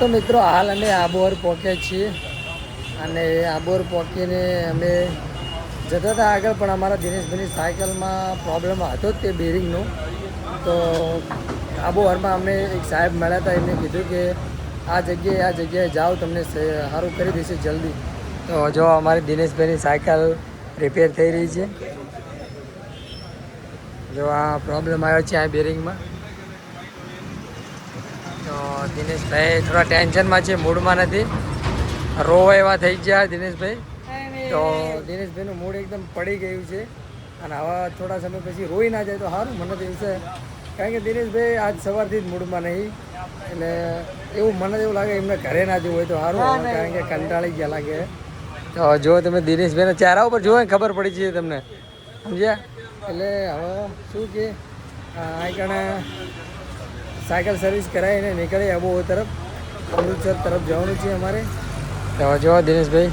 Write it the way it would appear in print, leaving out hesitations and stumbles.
તો મિત્રો હાલ અમે આબોર પહોંચ્યા છીએ અને આબોર પહોંચીને અમે જતા હતા આગળ, પણ અમારા દિનેશભાઈની સાયકલમાં પ્રોબ્લેમ હતો જ તે બેરિંગનો. તો આબોહરમાં અમે એક સાહેબ મળ્યા હતા, એમને કીધું કે આ જગ્યાએ જાઓ, તમને સારું કરી દેશે જલ્દી. તો જો અમારી દિનેશભાઈની સાયકલ રિપેર થઈ રહી છે. જો આ પ્રોબ્લેમ આવ્યો છે આ બેરિંગમાં. તો દિનેશભાઈ થોડા ટેન્શનમાં છે, મૂડમાં નથી, રોવા એવા થઈ ગયા દિનેશભાઈ. તો દિનેશભાઈનું મૂડ એકદમ પડી ગયું છે અને આવા થોડા સમય પછી રોઈ ના જાય તો સારું, મને તો એવું છે. કારણ કે દિનેશભાઈ આજ સવારથી જ મૂડમાં નહીં, એટલે એવું મને એવું લાગે એમને ઘરે ના જવું હોય તો સારું, કારણ કે કંટાળી ગયા લાગે. તો જો તમે દિનેશભાઈના ચહેરા ઉપર જુઓ ને ખબર પડી છે તમને, સમજ્યા? એટલે હવે શું કે આ કણે સાયકલ સર્વિસ કરાવીને નીકળી આબોહર તરફ, અમૃતસર તરફ જવાનું છે અમારે. તો જો દિનેશભાઈ